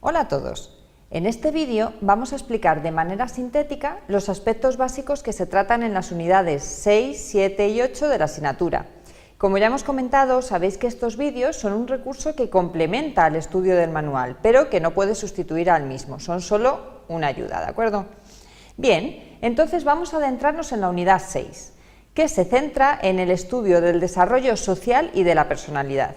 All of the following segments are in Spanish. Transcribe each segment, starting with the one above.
Hola a todos. En este vídeo vamos a explicar de manera sintética los aspectos básicos que se tratan en las unidades 6, 7 y 8 de la asignatura. Como ya hemos comentado, sabéis que estos vídeos son un recurso que complementa al estudio del manual, pero que no puede sustituir al mismo, son solo una ayuda, ¿de acuerdo? Bien, entonces vamos a adentrarnos en la unidad 6, que se centra en el estudio del desarrollo social y de la personalidad.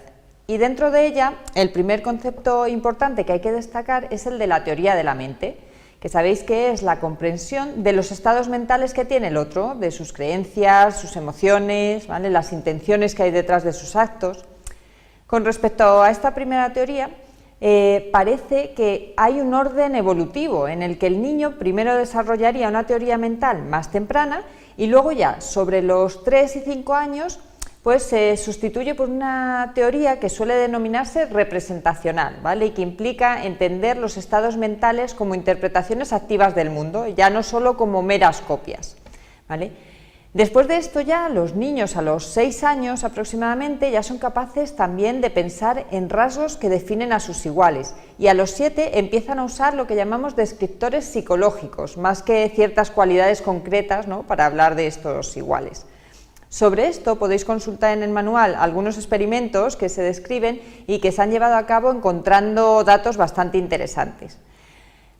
Y dentro de ella, el primer concepto importante que hay que destacar es el de la teoría de la mente, que sabéis que es la comprensión de los estados mentales que tiene el otro, de sus creencias, sus emociones, ¿vale?, las intenciones que hay detrás de sus actos. Con respecto a esta primera teoría, parece que hay un orden evolutivo en el que el niño primero desarrollaría una teoría mental más temprana y luego ya sobre los 3 y 5 años pues se sustituye por una teoría que suele denominarse representacional, ¿vale?, y que implica entender los estados mentales como interpretaciones activas del mundo, ya no solo como meras copias, ¿vale? Después de esto ya los niños a los 6 años aproximadamente ya son capaces también de pensar en rasgos que definen a sus iguales y a los 7 empiezan a usar lo que llamamos descriptores psicológicos, más que ciertas cualidades concretas, ¿no?, para hablar de estos iguales. Sobre esto podéis consultar en el manual algunos experimentos que se describen y que se han llevado a cabo encontrando datos bastante interesantes.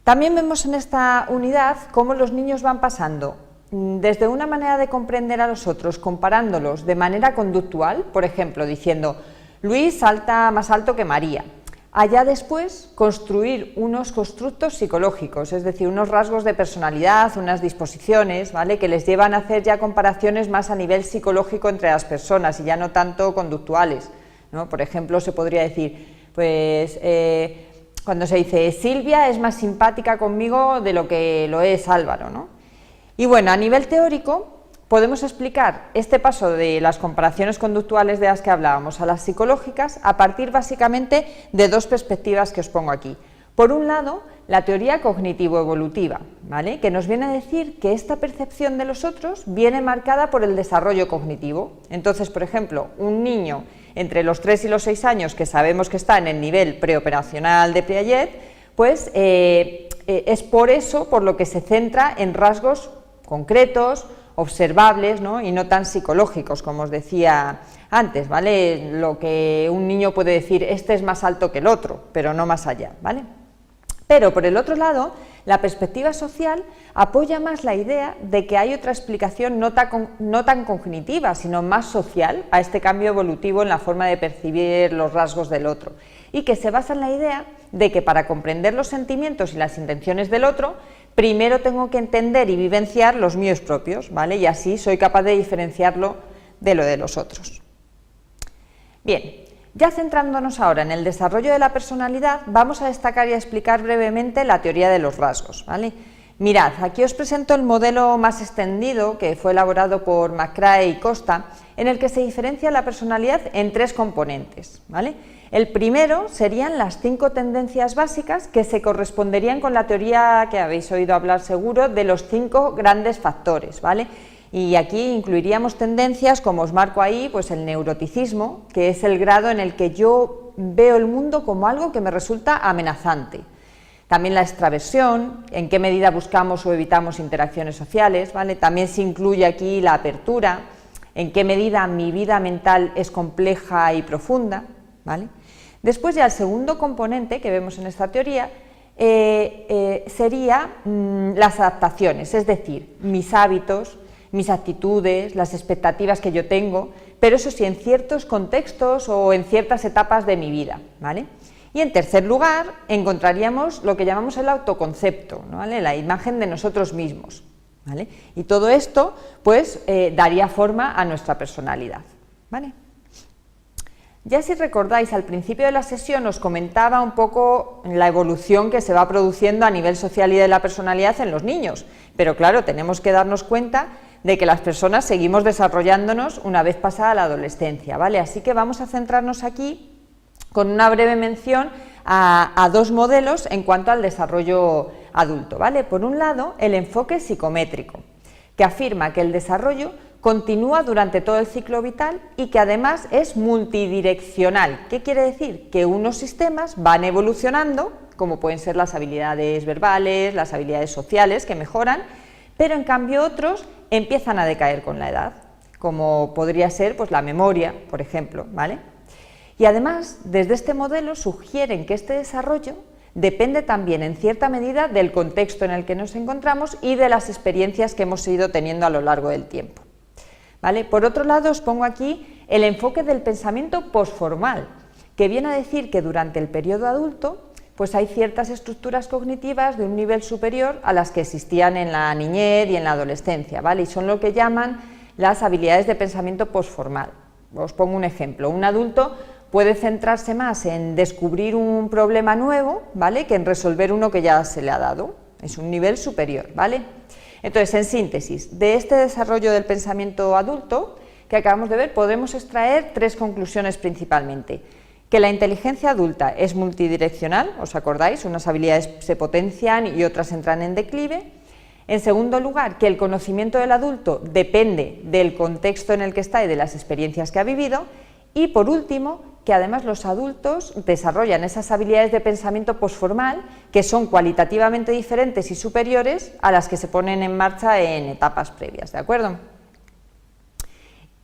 También vemos en esta unidad cómo los niños van pasando desde una manera de comprender a los otros comparándolos de manera conductual, por ejemplo diciendo Luis salta más alto que María, allá después construir unos constructos psicológicos, es decir, unos rasgos de personalidad, unas disposiciones, ¿vale?, que les llevan a hacer ya comparaciones más a nivel psicológico entre las personas y ya no tanto conductuales, ¿no? Por ejemplo, se podría decir, pues cuando se dice Silvia es más simpática conmigo de lo que lo es Álvaro, ¿no? Y bueno, a nivel teórico podemos explicar este paso de las comparaciones conductuales de las que hablábamos a las psicológicas a partir básicamente de dos perspectivas que os pongo aquí. Por un lado, la teoría cognitivo-evolutiva, ¿vale?, que nos viene a decir que esta percepción de los otros viene marcada por el desarrollo cognitivo. Entonces, por ejemplo, un niño entre los 3 y los 6 años que sabemos que está en el nivel preoperacional de Piaget, pues es por eso por lo que se centra en rasgos concretos, observables, ¿no?, y no tan psicológicos, como os decía antes, ¿vale? Lo que un niño puede decir, este es más alto que el otro, pero no más allá, ¿vale? Pero por el otro lado, la perspectiva social apoya más la idea de que hay otra explicación no tan cognitiva, sino más social a este cambio evolutivo en la forma de percibir los rasgos del otro, y que se basa en la idea de que para comprender los sentimientos y las intenciones del otro, primero tengo que entender y vivenciar los míos propios, ¿vale?, y así soy capaz de diferenciarlo de lo de los otros. Bien, ya centrándonos ahora en el desarrollo de la personalidad, vamos a destacar y a explicar brevemente la teoría de los rasgos, ¿vale? Mirad, aquí os presento el modelo más extendido que fue elaborado por McCrae y Costa, en el que se diferencia la personalidad en 3 componentes, ¿vale? El primero serían las 5 tendencias básicas que se corresponderían con la teoría que habéis oído hablar seguro de los 5 grandes factores, ¿vale? Y aquí incluiríamos tendencias como os marco ahí, pues el neuroticismo, que es el grado en el que yo veo el mundo como algo que me resulta amenazante. También la extraversión, en qué medida buscamos o evitamos interacciones sociales, ¿vale? También se incluye aquí la apertura, en qué medida mi vida mental es compleja y profunda, ¿vale? Después ya el segundo componente que vemos en esta teoría sería las adaptaciones, es decir, mis hábitos, mis actitudes, las expectativas que yo tengo, pero eso sí, en ciertos contextos o en ciertas etapas de mi vida, ¿vale? Y en tercer lugar encontraríamos lo que llamamos el autoconcepto, ¿vale?, la imagen de nosotros mismos, ¿vale? Y todo esto pues daría forma a nuestra personalidad, ¿vale? Ya si recordáis, al principio de la sesión os comentaba un poco la evolución que se va produciendo a nivel social y de la personalidad en los niños, pero claro, tenemos que darnos cuenta de que las personas seguimos desarrollándonos una vez pasada la adolescencia, ¿vale? Así que vamos a centrarnos aquí con una breve mención a 2 modelos en cuanto al desarrollo adulto, ¿vale? Por un lado, el enfoque psicométrico, que afirma que el desarrollo continúa durante todo el ciclo vital y que además es multidireccional. ¿Qué quiere decir? Que unos sistemas van evolucionando, como pueden ser las habilidades verbales, las habilidades sociales que mejoran, pero en cambio otros empiezan a decaer con la edad, como podría ser pues, la memoria, por ejemplo, ¿vale? Y además, desde este modelo sugieren que este desarrollo depende también en cierta medida del contexto en el que nos encontramos y de las experiencias que hemos ido teniendo a lo largo del tiempo, ¿vale? Por otro lado, os pongo aquí el enfoque del pensamiento posformal, que viene a decir que durante el periodo adulto pues hay ciertas estructuras cognitivas de un nivel superior a las que existían en la niñez y en la adolescencia, ¿vale? Y son lo que llaman las habilidades de pensamiento posformal. Os pongo un ejemplo. Un adulto puede centrarse más en descubrir un problema nuevo, ¿vale?, que en resolver uno que ya se le ha dado. Es un nivel superior, ¿vale? Entonces, en síntesis, de este desarrollo del pensamiento adulto que acabamos de ver, podemos extraer tres conclusiones principalmente. Que la inteligencia adulta es multidireccional, ¿os acordáis? Unas habilidades se potencian y otras entran en declive. En segundo lugar, que el conocimiento del adulto depende del contexto en el que está y de las experiencias que ha vivido. Y por último, que además los adultos desarrollan esas habilidades de pensamiento posformal que son cualitativamente diferentes y superiores a las que se ponen en marcha en etapas previas, ¿de acuerdo?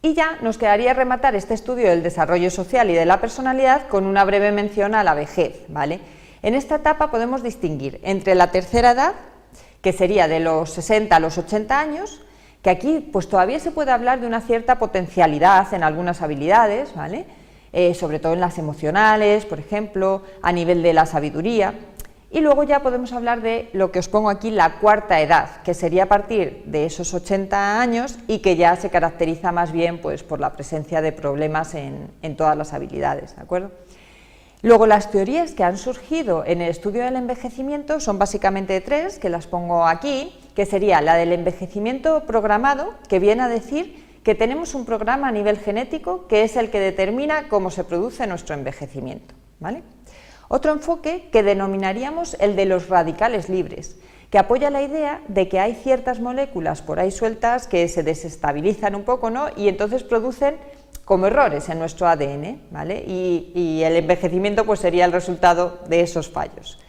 Y ya nos quedaría rematar este estudio del desarrollo social y de la personalidad con una breve mención a la vejez, ¿vale? En esta etapa podemos distinguir entre la tercera edad, que sería de los 60 a los 80 años, que aquí pues todavía se puede hablar de una cierta potencialidad en algunas habilidades, ¿vale? Sobre todo en las emocionales, por ejemplo, a nivel de la sabiduría. Y luego ya podemos hablar de lo que os pongo aquí, la cuarta edad, que sería a partir de esos 80 años y que ya se caracteriza más bien pues, por la presencia de problemas en todas las habilidades, ¿de acuerdo? Luego, las teorías que han surgido en el estudio del envejecimiento son básicamente tres, que las pongo aquí, que sería la del envejecimiento programado, que viene a decir que tenemos un programa a nivel genético que es el que determina cómo se produce nuestro envejecimiento, ¿vale? Otro enfoque que denominaríamos el de los radicales libres, que apoya la idea de que hay ciertas moléculas por ahí sueltas que se desestabilizan un poco, ¿no?, y entonces producen como errores en nuestro ADN, ¿vale? Y el envejecimiento pues sería el resultado de esos fallos.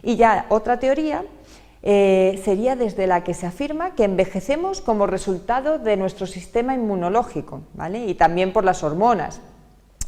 Y ya otra teoría sería desde la que se afirma que envejecemos como resultado de nuestro sistema inmunológico, ¿vale?, y también por las hormonas.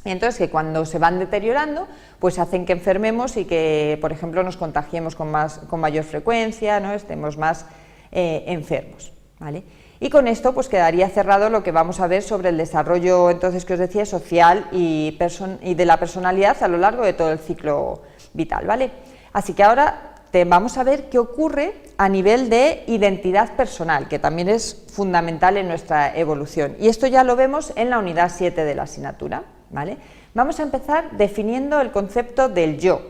Entonces, que cuando se van deteriorando, pues hacen que enfermemos y que, por ejemplo, nos contagiemos con mayor frecuencia, ¿no?, estemos más enfermos, ¿vale? Y con esto pues quedaría cerrado lo que vamos a ver sobre el desarrollo, entonces, que os decía, social y de la personalidad a lo largo de todo el ciclo vital, ¿vale? Así que ahora vamos a ver qué ocurre a nivel de identidad personal, que también es fundamental en nuestra evolución. Y esto ya lo vemos en la unidad 7 de la asignatura, ¿vale? Vamos a empezar definiendo el concepto del yo.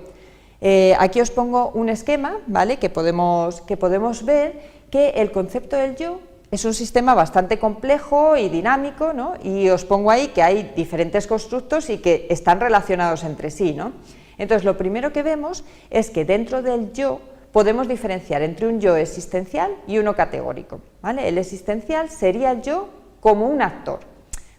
Aquí os pongo un esquema, ¿vale?, que podemos ver que el concepto del yo es un sistema bastante complejo y dinámico, ¿no?, y os pongo ahí que hay diferentes constructos y que están relacionados entre sí, ¿no? Entonces, lo primero que vemos es que dentro del yo podemos diferenciar entre un yo existencial y uno categórico, ¿vale? El existencial sería el yo como un actor,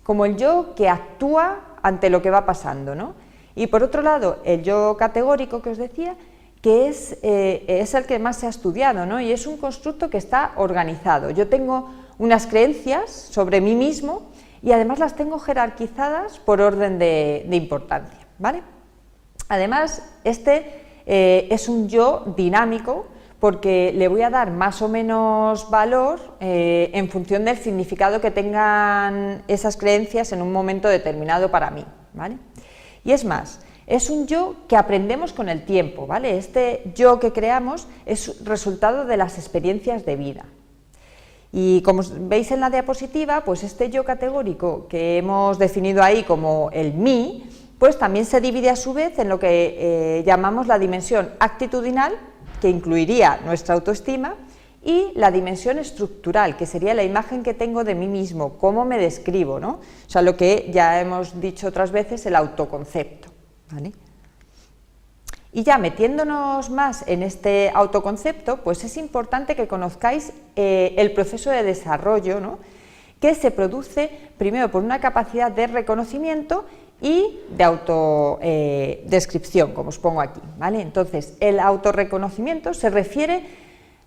como el yo que actúa ante lo que va pasando, ¿no? Y por otro lado, el yo categórico que os decía, que es el que más se ha estudiado, ¿no?, y es un constructo que está organizado. Yo tengo unas creencias sobre mí mismo y además las tengo jerarquizadas por orden de importancia, ¿vale? Además, es un yo dinámico porque le voy a dar más o menos valor en función del significado que tengan esas creencias en un momento determinado para mí, ¿vale? Y es más, es un yo que aprendemos con el tiempo, ¿vale? Este yo que creamos es resultado de las experiencias de vida. Y como veis en la diapositiva, pues este yo categórico que hemos definido ahí como el mí, pues también se divide a su vez en lo que llamamos la dimensión actitudinal, que incluiría nuestra autoestima, y la dimensión estructural, que sería la imagen que tengo de mí mismo, cómo me describo, ¿no? O sea, lo que ya hemos dicho otras veces, el autoconcepto, ¿vale? Y ya metiéndonos más en este autoconcepto, pues es importante que conozcáis el proceso de desarrollo, ¿no?, que se produce primero por una capacidad de reconocimiento y de autodescripción, como os pongo aquí, ¿vale? Entonces, el autorreconocimiento se refiere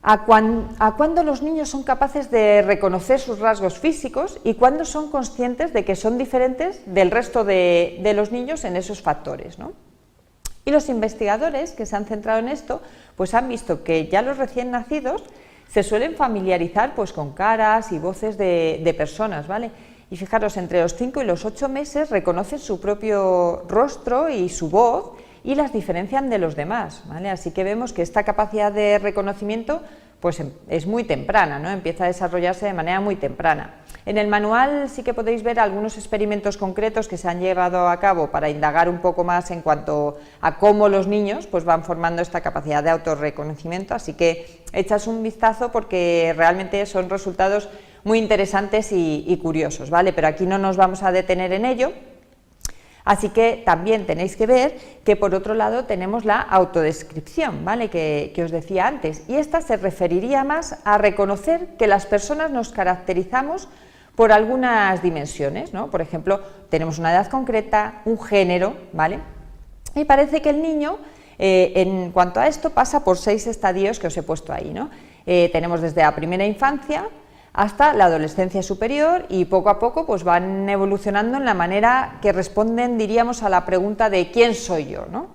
a cuándo los niños son capaces de reconocer sus rasgos físicos y cuándo son conscientes de que son diferentes del resto de los niños en esos factores, ¿no? Y los investigadores que se han centrado en esto, pues han visto que ya los recién nacidos se suelen familiarizar pues con caras y voces de personas, ¿vale? Y fijaros, entre los 5 y los 8 meses reconocen su propio rostro y su voz y las diferencian de los demás, ¿vale? Así que vemos que esta capacidad de reconocimiento pues es muy temprana, ¿no? Empieza a desarrollarse de manera muy temprana. En el manual sí que podéis ver algunos experimentos concretos que se han llevado a cabo para indagar un poco más en cuanto a cómo los niños pues van formando esta capacidad de autorreconocimiento, así que echas un vistazo porque realmente son resultados muy interesantes y curiosos, ¿vale? Pero aquí no nos vamos a detener en ello. Así que también tenéis que ver que por otro lado tenemos la autodescripción, ¿vale? que os decía antes, y esta se referiría más a reconocer que las personas nos caracterizamos por algunas dimensiones, ¿no? Por ejemplo, tenemos una edad concreta, un género, ¿vale? Y parece que el niño, en cuanto a esto, pasa por 6 estadios que os he puesto ahí, ¿no? Tenemos desde la primera infancia hasta la adolescencia superior y poco a poco pues van evolucionando en la manera que responden, diríamos, a la pregunta de ¿quién soy yo?, ¿no?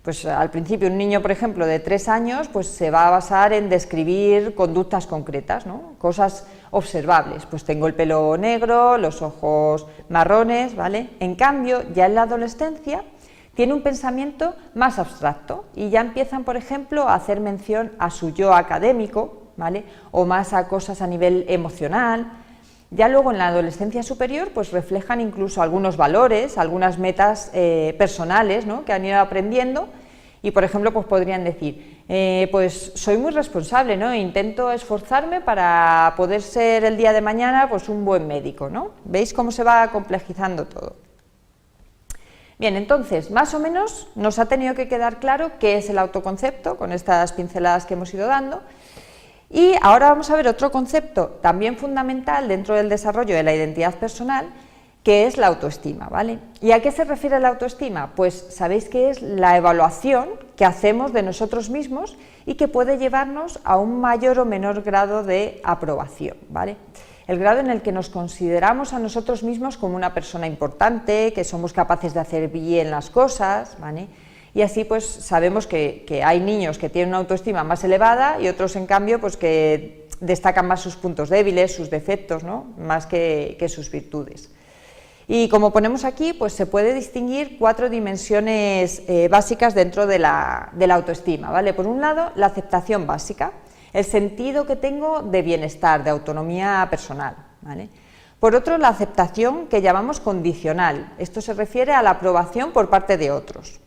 Pues al principio un niño, por ejemplo, de 3 años, pues se va a basar en describir conductas concretas, ¿no? Cosas observables, pues tengo el pelo negro, los ojos marrones, ¿vale? En cambio, ya en la adolescencia tiene un pensamiento más abstracto y ya empiezan, por ejemplo, a hacer mención a su yo académico, ¿vale? O más a cosas a nivel emocional. Ya luego en la adolescencia superior pues reflejan incluso algunos valores, algunas metas personales, ¿no? Que han ido aprendiendo y por ejemplo pues podrían decir pues soy muy responsable, ¿no? Intento esforzarme para poder ser el día de mañana pues un buen médico, ¿no? ¿Veis cómo se va complejizando todo? Bien, entonces más o menos nos ha tenido que quedar claro qué es el autoconcepto con estas pinceladas que hemos ido dando. Y ahora vamos a ver otro concepto también fundamental dentro del desarrollo de la identidad personal, que es la autoestima, ¿vale? ¿Y a qué se refiere la autoestima? Pues sabéis que es la evaluación que hacemos de nosotros mismos y que puede llevarnos a un mayor o menor grado de aprobación, ¿vale? El grado en el que nos consideramos a nosotros mismos como una persona importante, que somos capaces de hacer bien las cosas, ¿vale? Y así pues sabemos que hay niños que tienen una autoestima más elevada y otros en cambio pues que destacan más sus puntos débiles, sus defectos, ¿no? Más que sus virtudes. Y como ponemos aquí, pues se puede distinguir 4 dimensiones básicas dentro de la autoestima, ¿vale? Por un lado, la aceptación básica, el sentido que tengo de bienestar, de autonomía personal, ¿vale? Por otro, la aceptación que llamamos condicional, esto se refiere a la aprobación por parte de otros.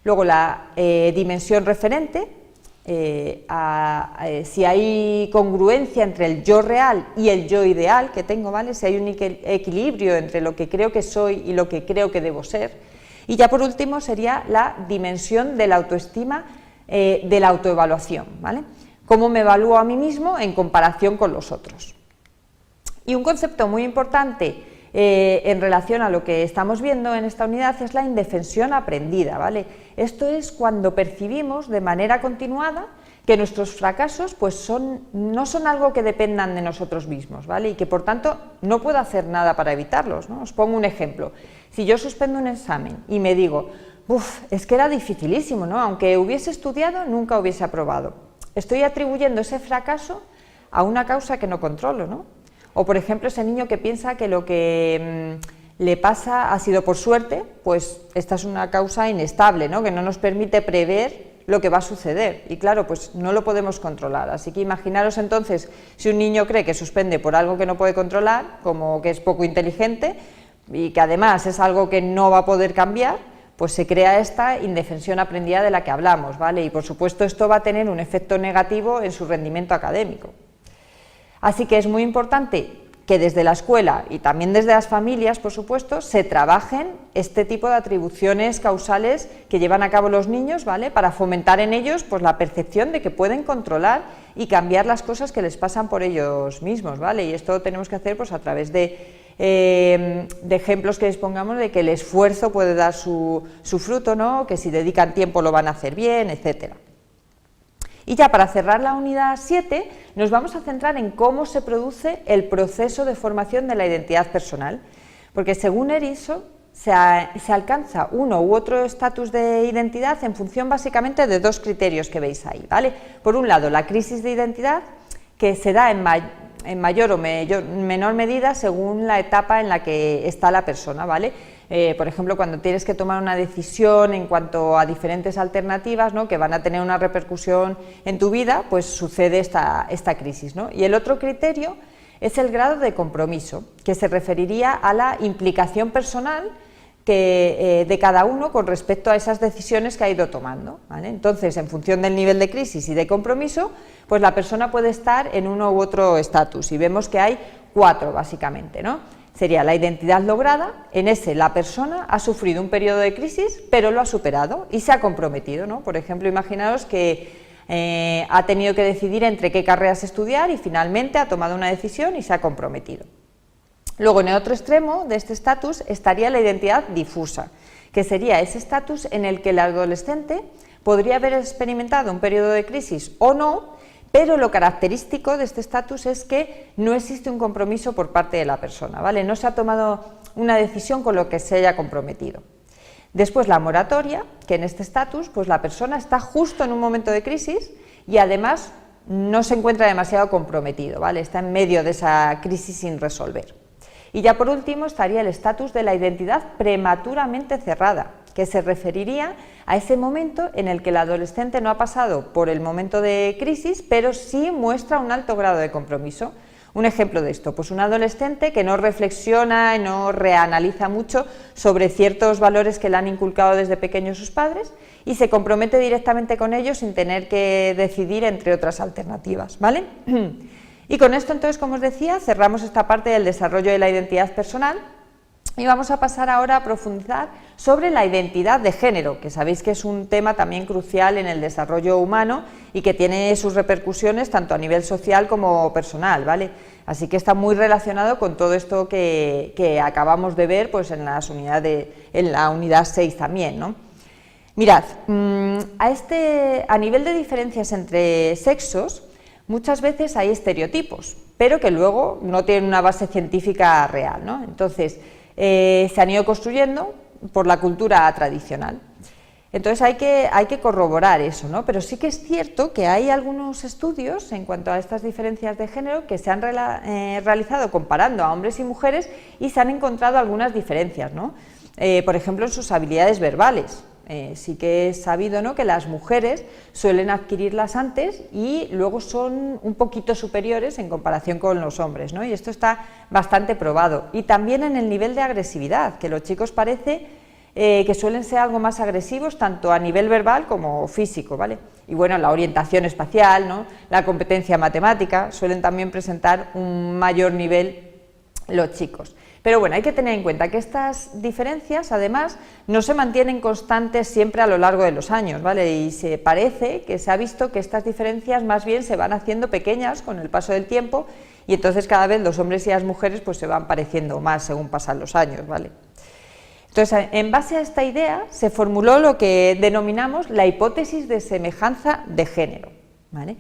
Luego la dimensión referente, si hay congruencia entre el yo real y el yo ideal que tengo, ¿vale? Si hay un equilibrio entre lo que creo que soy y lo que creo que debo ser. Y ya por último sería la dimensión de la autoestima, de la autoevaluación, ¿vale? Cómo me evalúo a mí mismo en comparación con los otros. Y un concepto muy importante en relación a lo que estamos viendo en esta unidad es la indefensión aprendida, ¿vale? Esto es cuando percibimos de manera continuada que nuestros fracasos pues no son algo que dependan de nosotros mismos, ¿vale? Y que por tanto no puedo hacer nada para evitarlos, ¿no? Os pongo un ejemplo. Si yo suspendo un examen y me digo, es que era dificilísimo, ¿no? Aunque hubiese estudiado, nunca hubiese aprobado. Estoy atribuyendo ese fracaso a una causa que no controlo, ¿no? O, por ejemplo, ese niño que piensa que lo que le pasa ha sido por suerte, pues esta es una causa inestable, ¿no? Que no nos permite prever lo que va a suceder. Y claro, pues no lo podemos controlar. Así que imaginaros entonces, si un niño cree que suspende por algo que no puede controlar, como que es poco inteligente, y que además es algo que no va a poder cambiar, pues se crea esta indefensión aprendida de la que hablamos, ¿vale? Y por supuesto esto va a tener un efecto negativo en su rendimiento académico. Así que es muy importante que desde la escuela y también desde las familias, por supuesto, se trabajen este tipo de atribuciones causales que llevan a cabo los niños, ¿vale? Para fomentar en ellos pues, la percepción de que pueden controlar y cambiar las cosas que les pasan por ellos mismos, ¿vale? Y esto tenemos que hacer pues, a través de ejemplos que les pongamos de que el esfuerzo puede dar su fruto, ¿no? Que si dedican tiempo lo van a hacer bien, etcétera. Y ya para cerrar la unidad 7, nos vamos a centrar en cómo se produce el proceso de formación de la identidad personal, porque según Erickson se alcanza uno u otro estatus de identidad en función básicamente de dos criterios que veis ahí, ¿vale? Por un lado, la crisis de identidad, que se da en mayor o menor medida según la etapa en la que está la persona, ¿vale? Por ejemplo, cuando tienes que tomar una decisión en cuanto a diferentes alternativas, ¿no? Que van a tener una repercusión en tu vida, pues sucede esta crisis, ¿no? Y el otro criterio es el grado de compromiso, que se referiría a la implicación personal de cada uno con respecto a esas decisiones que ha ido tomando, ¿vale? Entonces, en función del nivel de crisis y de compromiso, pues la persona puede estar en uno u otro estatus, y vemos que hay 4 básicamente, ¿no? Sería la identidad lograda, en ese la persona ha sufrido un periodo de crisis, pero lo ha superado y se ha comprometido, ¿no? Por ejemplo, imaginaos que ha tenido que decidir entre qué carreras estudiar y finalmente ha tomado una decisión y se ha comprometido. Luego, en el otro extremo de este estatus estaría la identidad difusa, que sería ese estatus en el que el adolescente podría haber experimentado un periodo de crisis o no, pero lo característico de este estatus es que no existe un compromiso por parte de la persona, ¿vale? No se ha tomado una decisión con lo que se haya comprometido. Después, la moratoria, que en este estatus pues la persona está justo en un momento de crisis y además no se encuentra demasiado comprometido, ¿vale? Está en medio de esa crisis sin resolver. Y ya por último estaría el estatus de la identidad prematuramente cerrada, que se referiría a ese momento en el que el adolescente no ha pasado por el momento de crisis, pero sí muestra un alto grado de compromiso. Un ejemplo de esto, pues un adolescente que no reflexiona y no reanaliza mucho sobre ciertos valores que le han inculcado desde pequeño sus padres y se compromete directamente con ellos sin tener que decidir entre otras alternativas, ¿vale? Y con esto, entonces, como os decía, cerramos esta parte del desarrollo de la identidad personal y vamos a pasar ahora a profundizar sobre la identidad de género, que sabéis que es un tema también crucial en el desarrollo humano y que tiene sus repercusiones tanto a nivel social como personal, ¿vale? Así que está muy relacionado con todo esto que acabamos de ver pues, en la unidad 6 también, ¿no? Mirad, a nivel de diferencias entre sexos, muchas veces hay estereotipos, pero que luego no tienen una base científica real, ¿no? Entonces, se han ido construyendo por la cultura tradicional. Entonces hay que corroborar eso, ¿no? Pero sí que es cierto que hay algunos estudios en cuanto a estas diferencias de género que se han realizado comparando a hombres y mujeres y se han encontrado algunas diferencias, ¿no? Por ejemplo, en sus habilidades verbales. Sí que es sabido, ¿no?, que las mujeres suelen adquirirlas antes y luego son un poquito superiores en comparación con los hombres, ¿no? Y esto está bastante probado. Y también en el nivel de agresividad, que los chicos parece que suelen ser algo más agresivos tanto a nivel verbal como físico, ¿vale? Y bueno, la orientación espacial, ¿no?, la competencia matemática, suelen también presentar un mayor nivel los chicos. Pero bueno, hay que tener en cuenta que estas diferencias, además, no se mantienen constantes siempre a lo largo de los años, ¿vale? Y parece que se ha visto que estas diferencias más bien se van haciendo pequeñas con el paso del tiempo y entonces cada vez los hombres y las mujeres pues se van pareciendo más según pasan los años, ¿vale? Entonces, en base a esta idea se formuló lo que denominamos la hipótesis de semejanza de género, ¿vale?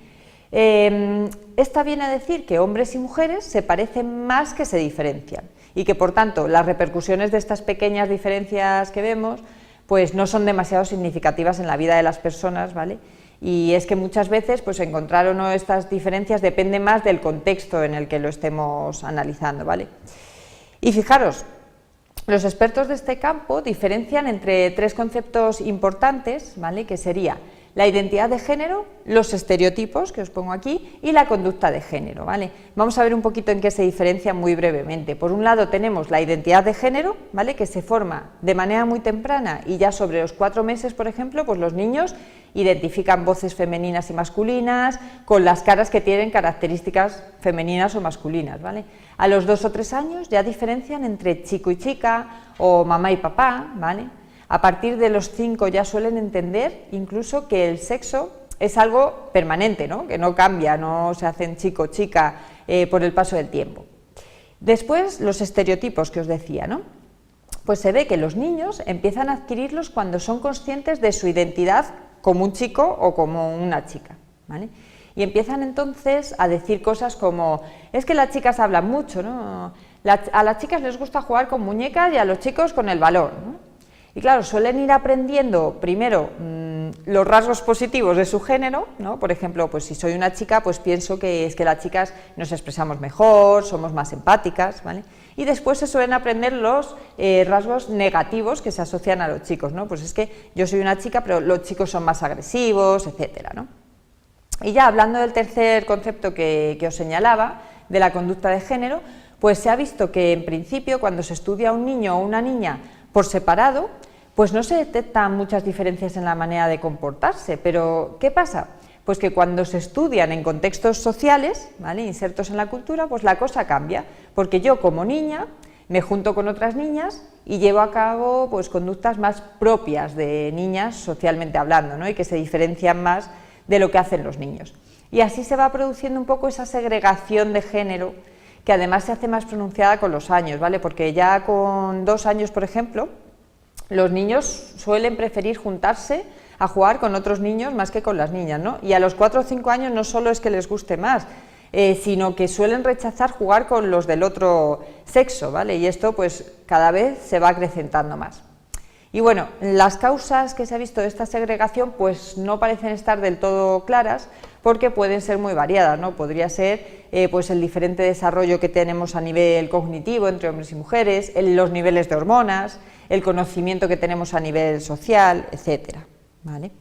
Esta viene a decir que hombres y mujeres se parecen más que se diferencian y que por tanto las repercusiones de estas pequeñas diferencias que vemos pues no son demasiado significativas en la vida de las personas, ¿vale? Y es que muchas veces pues encontrar o no estas diferencias depende más del contexto en el que lo estemos analizando, ¿vale? Y fijaros, los expertos de este campo diferencian entre 3 conceptos importantes, ¿vale?, que sería la identidad de género, los estereotipos, que os pongo aquí, y la conducta de género, ¿vale? Vamos a ver un poquito en qué se diferencia muy brevemente. Por un lado tenemos la identidad de género, ¿vale?, que se forma de manera muy temprana y ya sobre los 4 meses, por ejemplo, pues los niños identifican voces femeninas y masculinas con las caras que tienen características femeninas o masculinas, ¿vale? A los 2 o 3 años ya diferencian entre chico y chica o mamá y papá, ¿vale? A partir de los 5 ya suelen entender incluso que el sexo es algo permanente, ¿no? Que no cambia, no se hacen chico o chica por el paso del tiempo. Después, los estereotipos que os decía, ¿no? Pues se ve que los niños empiezan a adquirirlos cuando son conscientes de su identidad como un chico o como una chica, ¿vale? Y empiezan entonces a decir cosas como, es que las chicas hablan mucho, ¿no? A las chicas les gusta jugar con muñecas y a los chicos con el balón, ¿no? Y claro, suelen ir aprendiendo primero los rasgos positivos de su género, ¿no? Por ejemplo, pues si soy una chica, pues pienso que es que las chicas nos expresamos mejor, somos más empáticas, ¿vale? Y después se suelen aprender los rasgos negativos que se asocian a los chicos, ¿no? Pues es que yo soy una chica, pero los chicos son más agresivos, etcétera, ¿no? Y ya hablando del tercer concepto que os señalaba, de la conducta de género, pues se ha visto que en principio cuando se estudia a un niño o una niña por separado, pues no se detectan muchas diferencias en la manera de comportarse, pero ¿qué pasa? Pues que cuando se estudian en contextos sociales, ¿vale?, insertos en la cultura, pues la cosa cambia, porque yo como niña me junto con otras niñas y llevo a cabo pues conductas más propias de niñas socialmente hablando, ¿no?, y que se diferencian más de lo que hacen los niños. Y así se va produciendo un poco esa segregación de género, que además se hace más pronunciada con los años, ¿vale?, porque ya con 2 años, por ejemplo, los niños suelen preferir juntarse a jugar con otros niños más que con las niñas, ¿no? Y a los 4 o 5 años no solo es que les guste más, sino que suelen rechazar jugar con los del otro sexo, ¿vale? Y esto pues cada vez se va acrecentando más. Y bueno, las causas que se ha visto de esta segregación pues no parecen estar del todo claras, porque pueden ser muy variadas, ¿no? Podría ser pues el diferente desarrollo que tenemos a nivel cognitivo entre hombres y mujeres, los niveles de hormonas, el conocimiento que tenemos a nivel social, etcétera, ¿vale?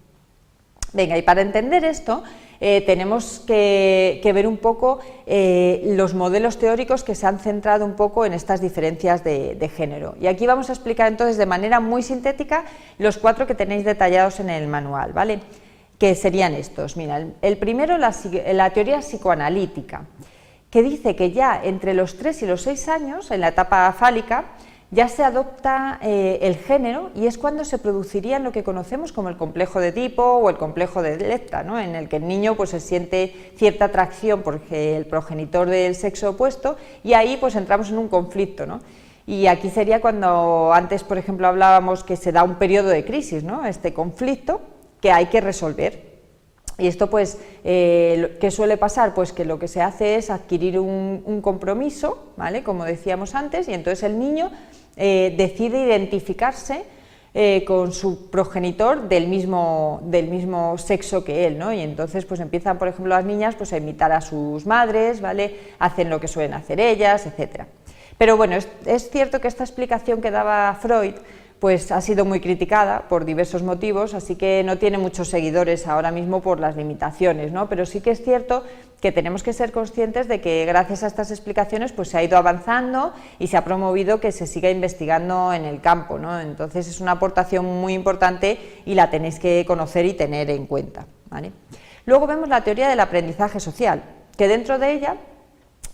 Venga, y para entender esto tenemos que ver un poco los modelos teóricos que se han centrado un poco en estas diferencias de género. Y aquí vamos a explicar entonces de manera muy sintética los 4 que tenéis detallados en el manual, ¿vale?, que serían estos. Mira, el primero, la teoría psicoanalítica, que dice que ya entre los 3 y los 6 años, en la etapa fálica, ya se adopta el género, y es cuando se produciría lo que conocemos como el complejo de Edipo o el complejo de Electra, ¿no?, en el que el niño pues se siente cierta atracción por el progenitor del sexo opuesto, y ahí pues entramos en un conflicto, ¿no? Y aquí sería cuando antes, por ejemplo, hablábamos que se da un periodo de crisis, ¿no?, este conflicto que hay que resolver. Y esto pues, ¿qué suele pasar? Pues que lo que se hace es adquirir un compromiso, ¿vale?, como decíamos antes, y entonces el niño decide identificarse con su progenitor del mismo sexo que él, ¿no? Y entonces pues empiezan, por ejemplo, las niñas pues a imitar a sus madres, ¿vale?, hacen lo que suelen hacer ellas, etcétera. Pero bueno, es cierto que esta explicación que daba Freud pues ha sido muy criticada por diversos motivos, así que no tiene muchos seguidores ahora mismo por las limitaciones, ¿no? Pero sí que es cierto que tenemos que ser conscientes de que gracias a estas explicaciones pues se ha ido avanzando y se ha promovido que se siga investigando en el campo, ¿no? Entonces es una aportación muy importante y la tenéis que conocer y tener en cuenta, ¿vale? Luego vemos la teoría del aprendizaje social, que dentro de ella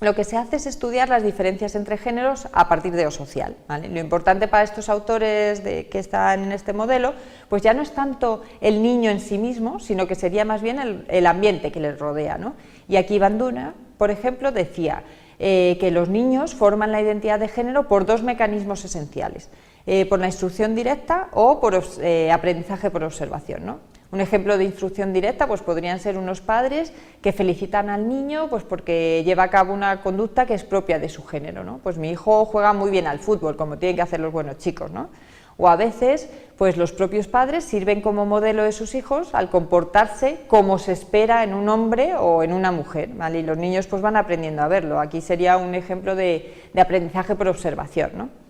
lo que se hace es estudiar las diferencias entre géneros a partir de lo social, ¿vale? Lo importante para estos autores que están en este modelo, pues ya no es tanto el niño en sí mismo, sino que sería más bien el ambiente que les rodea, ¿no? Y aquí Bandura, por ejemplo, decía que los niños forman la identidad de género por 2 mecanismos esenciales, por la instrucción directa o por aprendizaje por observación, ¿no? Un ejemplo de instrucción directa pues podrían ser unos padres que felicitan al niño pues porque lleva a cabo una conducta que es propia de su género, ¿no? Pues mi hijo juega muy bien al fútbol, como tienen que hacer los buenos chicos, ¿no? O a veces pues los propios padres sirven como modelo de sus hijos al comportarse como se espera en un hombre o en una mujer, ¿vale? Y los niños pues van aprendiendo a verlo. Aquí sería un ejemplo de aprendizaje por observación, ¿no?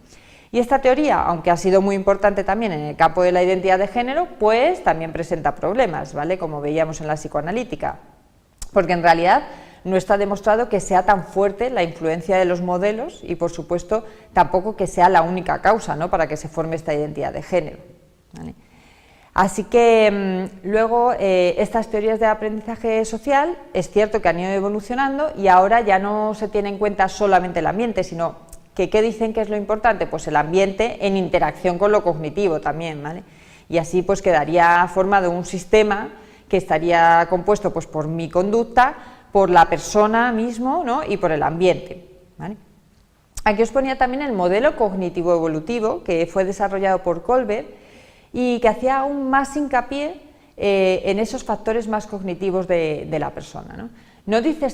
Y esta teoría, aunque ha sido muy importante también en el campo de la identidad de género, pues también presenta problemas, ¿vale?, como veíamos en la psicoanalítica, porque en realidad no está demostrado que sea tan fuerte la influencia de los modelos y, por supuesto, tampoco que sea la única causa, ¿no?, para que se forme esta identidad de género, ¿vale? Así que luego estas teorías de aprendizaje social es cierto que han ido evolucionando y ahora ya no se tiene en cuenta solamente el ambiente, sino que ¿qué dicen que es lo importante? Pues el ambiente en interacción con lo cognitivo también, ¿vale? Y así pues quedaría formado un sistema que estaría compuesto pues por mi conducta, por la persona mismo, ¿no? Y por el ambiente, ¿vale? Aquí os ponía también el modelo cognitivo evolutivo que fue desarrollado por Kolber y que hacía aún más hincapié en esos factores más cognitivos de la persona, ¿no? No dice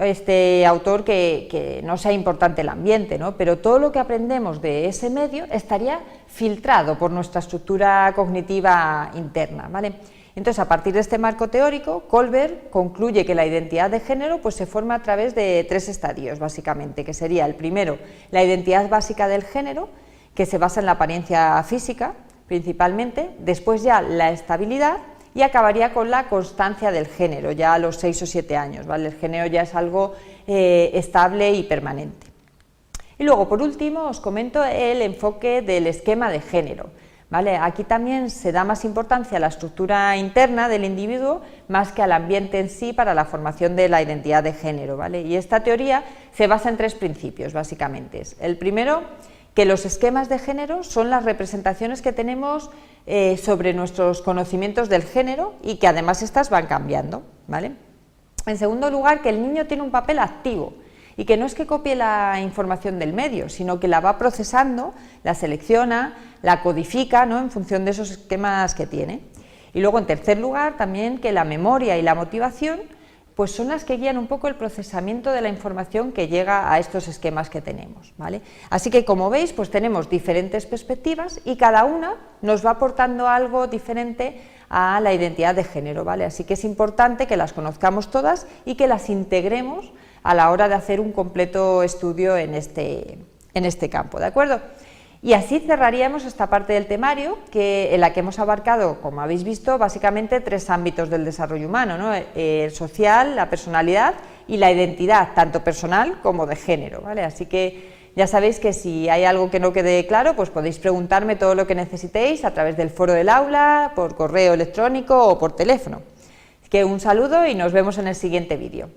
este autor que no sea importante el ambiente, ¿no? Pero todo lo que aprendemos de ese medio estaría filtrado por nuestra estructura cognitiva interna, ¿vale? Entonces, a partir de este marco teórico, Kolber concluye que la identidad de género pues, se forma a través de 3 estadios, básicamente, que sería el primero, la identidad básica del género, que se basa en la apariencia física, principalmente, después ya la estabilidad y acabaría con la constancia del género, ya a los 6 o 7 años, ¿vale? El género ya es algo estable y permanente. Y luego, por último, os comento el enfoque del esquema de género, ¿vale? Aquí también se da más importancia a la estructura interna del individuo más que al ambiente en sí para la formación de la identidad de género, ¿vale? Y esta teoría se basa en 3 principios, básicamente. El primero, que los esquemas de género son las representaciones que tenemos sobre nuestros conocimientos del género y que además estas van cambiando, ¿vale? En segundo lugar, que el niño tiene un papel activo y que no es que copie la información del medio, sino que la va procesando, la selecciona, la codifica, ¿no? En función de esos esquemas que tiene. Y luego, en tercer lugar, también que la memoria y la motivación pues son las que guían un poco el procesamiento de la información que llega a estos esquemas que tenemos, ¿vale? Así que, como veis, pues tenemos diferentes perspectivas y cada una nos va aportando algo diferente a la identidad de género, ¿vale? Así que es importante que las conozcamos todas y que las integremos a la hora de hacer un completo estudio en este campo, ¿de acuerdo? Y así cerraríamos esta parte del temario, en la que hemos abarcado, como habéis visto, básicamente 3 ámbitos del desarrollo humano, ¿no? El social, la personalidad y la identidad, tanto personal como de género, ¿vale? Así que ya sabéis que si hay algo que no quede claro, pues podéis preguntarme todo lo que necesitéis a través del foro del aula, por correo electrónico o por teléfono. Así que un saludo y nos vemos en el siguiente vídeo.